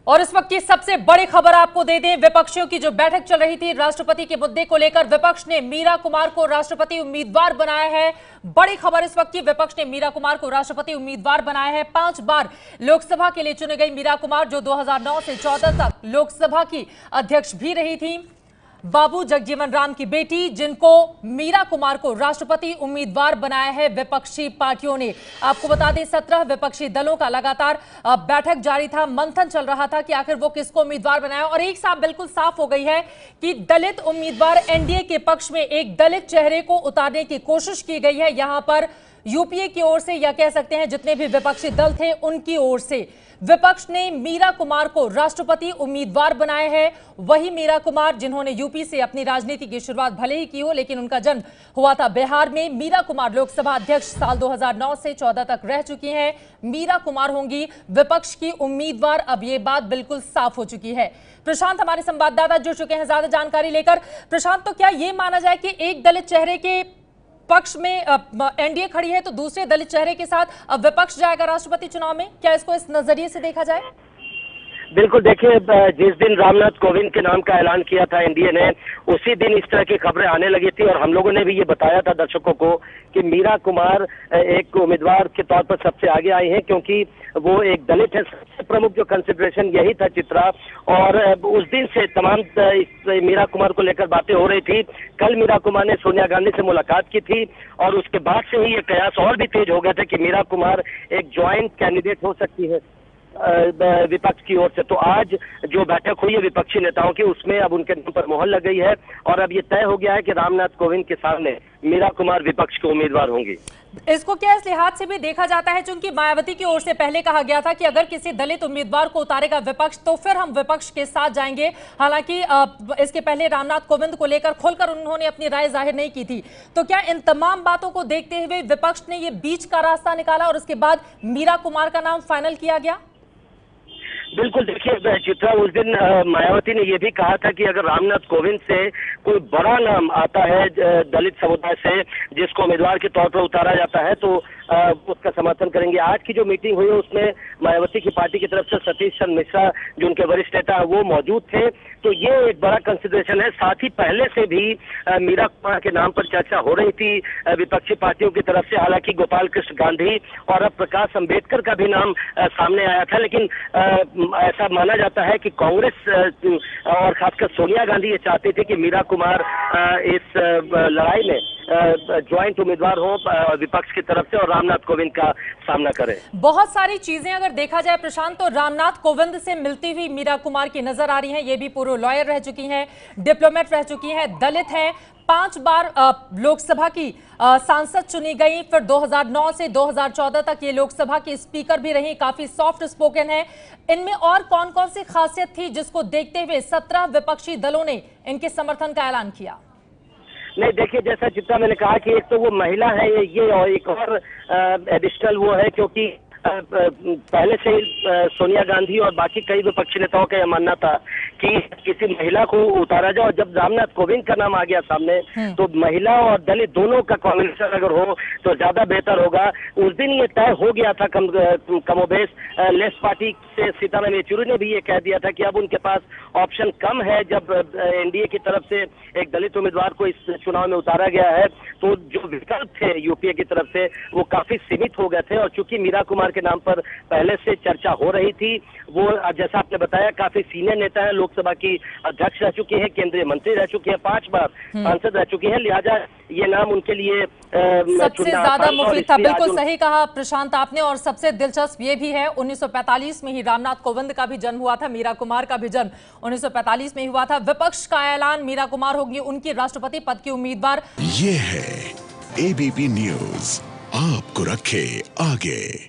और इस वक्त की सबसे बड़ी खबर आपको दे दें, विपक्षियों की जो बैठक चल रही थी राष्ट्रपति के मुद्दे को लेकर, विपक्ष ने मीरा कुमार को राष्ट्रपति उम्मीदवार बनाया है। बड़ी खबर इस वक्त की, विपक्ष ने मीरा कुमार को राष्ट्रपति उम्मीदवार बनाया है। 5 बार लोकसभा के लिए चुनी गई मीरा कुमार, जो 2009 से 14 तक लोकसभा की अध्यक्ष भी रही थी, बाबू जगजीवन राम की बेटी, जिनको मीरा कुमार को राष्ट्रपति उम्मीदवार बनाया है विपक्षी पार्टियों ने। आपको बता दें, 17 विपक्षी दलों का लगातार बैठक जारी था, मंथन चल रहा था कि आखिर वो किसको उम्मीदवार बनाया। और एक साफ बिल्कुल साफ हो गई है कि दलित उम्मीदवार एनडीए के पक्ष में एक दलित चेहरे को उतारने की कोशिश की गई है। यहां पर यूपीए की ओर से, या कह सकते हैं जितने भी विपक्षी दल थे उनकी ओर से विपक्ष ने मीरा कुमार को राष्ट्रपति उम्मीदवार बनाया है। वही मीरा कुमार जिन्होंने यूपी से अपनी राजनीति की शुरुआत भले ही की हो, लेकिन उनका जन्म हुआ था बिहार में। मीरा कुमार लोकसभा अध्यक्ष साल 2009 से 14 तक रह चुकी हैं। मीरा कुमार होंगी विपक्ष की उम्मीदवार, अब ये बात बिल्कुल साफ हो चुकी है। प्रशांत हमारे संवाददाता जुड़ चुके हैं ज्यादा जानकारी लेकर। प्रशांत, तो क्या ये माना जाए कि एक दलित चेहरे के पक्ष में एनडीए खड़ी है, तो दूसरे दलित चेहरे के साथ अब विपक्ष जाएगा राष्ट्रपति चुनाव में? क्या इसको इस नजरिए से देखा जाए? बिल्कुल, देखिए, जिस दिन रामनाथ कोविंद के नाम का ऐलान किया था एनडीए ने, उसी दिन इस तरह की खबरें आने लगी थी। और हम लोगों ने भी ये बताया था दर्शकों को कि मीरा कुमार एक उम्मीदवार के तौर पर सबसे आगे आई हैं, क्योंकि वो एक दलित है। सबसे प्रमुख जो कंसिडरेशन यही था चित्रा, और उस दिन से तमाम इस मीरा कुमार को लेकर बातें हो रही थी। कल मीरा कुमार ने सोनिया गांधी से मुलाकात की थी, और उसके बाद से ही ये कयास और भी तेज हो गए थे कि मीरा कुमार एक ज्वाइंट कैंडिडेट हो सकती है विपक्ष की ओर से। तो आज जो बैठक हुई है विपक्षी नेताओं की, उसमें अब उनके नाम पर मोहर लग गई है, और अब ये तय हो गया है कि रामनाथ कोविंद के सामने मीरा कुमार विपक्ष के उम्मीदवार होंगी। इसको क्या इस लिहाज से भी देखा जाता है, क्योंकि मायावती की ओर से पहले कहा गया था कि अगर किसी दलित उम्मीदवार को उतारेगा विपक्ष तो फिर हम विपक्ष के साथ जाएंगे। हालांकि इसके पहले रामनाथ कोविंद को लेकर खुलकर उन्होंने अपनी राय जाहिर नहीं की थी। तो क्या इन तमाम बातों को देखते हुए विपक्ष ने ये बीच का रास्ता निकाला और उसके बाद मीरा कुमार का नाम फाइनल किया गया? बिल्कुल, देखिए चित्रा, उस दिन मायावती ने यह भी कहा था कि अगर रामनाथ कोविंद से कोई बड़ा नाम आता है दलित समुदाय से, जिसको उम्मीदवार के तौर पर उतारा जाता है, तो उसका समर्थन करेंगे। आज की जो मीटिंग हुई है उसमें मायावती की पार्टी की तरफ से सतीश चंद्र मिश्रा, जो उनके वरिष्ठ नेता है, वो मौजूद थे। तो ये एक बड़ा कंसिडरेशन है। साथ ही पहले से भी मीरा कुमार के नाम पर चर्चा हो रही थी विपक्षी पार्टियों की तरफ से। हालांकि गोपाल कृष्ण गांधी और अब प्रकाश अंबेडकर का भी नाम सामने आया था, लेकिन ऐसा माना जाता है कि कांग्रेस और खासकर सोनिया गांधी ये चाहती थी कि मीरा कुमार इस लड़ाई में ज्वाइंट उम्मीदवार हो विपक्ष की तरफ से, और रामनाथ कोविंद का सामना करें। बहुत सारी चीजें अगर देखा जाए प्रशांत, तो रामनाथ कोविंद से मिलती हुई मीरा कुमार की नजर आ रही हैं। ये भी पूर्व लॉयर रह चुकी हैं, डिप्लोमेट रह चुकी हैं, दलित हैं, 5 बार लोकसभा की सांसद चुनी गई, फिर 2009 से 2014 तक ये लोकसभा की स्पीकर भी रही, काफी सॉफ्ट स्पोकन है। इनमें और कौन कौन सी खासियत थी जिसको देखते हुए 17 विपक्षी दलों ने इनके समर्थन का ऐलान किया? नहीं, देखिए, जैसा चित्रा मैंने कहा कि एक तो वो महिला है ये, और एक और एडिशनल वो है क्योंकि पहले से सोनिया गांधी और बाकी कई विपक्षी नेताओं का यह मानना था कि किसी महिला को उतारा जाए। और जब रामनाथ कोविंद का नाम आ गया सामने, तो महिला और दलित दोनों का कॉम्बिनेशन अगर हो तो ज्यादा बेहतर होगा। उस दिन ये तय हो गया था कमोबेश। लेफ्ट पार्टी से सीताराम येचुरी ने भी ये कह दिया था कि अब उनके पास ऑप्शन कम है। जब एनडीए की तरफ से एक दलित उम्मीदवार को इस चुनाव में उतारा गया है, तो जो विकल्प थे यूपीए की तरफ से वो काफी सीमित हो गए थे। और चूंकि मीरा कुमार के नाम पर पहले से चर्चा हो रही थी, वो जैसा आपने बताया काफी सीनियर नेता है, लोकसभा की अध्यक्ष रह चुकी है, केंद्रीय मंत्री रह चुकी है, 5 बार सांसद रह चुकी है, लिहाजा ये नाम उनके लिए सबसे ज्यादा मुफीद था। बिल्कुल सही कहा प्रशांत आपने। और सबसे दिलचस्प ये भी है, 1945 में ही रामनाथ कोविंद का भी जन्म हुआ था, मीरा कुमार का भी जन्म 1945 में ही हुआ था। विपक्ष का ऐलान, मीरा कुमार होगी उनकी राष्ट्रपति पद की उम्मीदवार। ये है एबीपी न्यूज, आपको रखे आगे।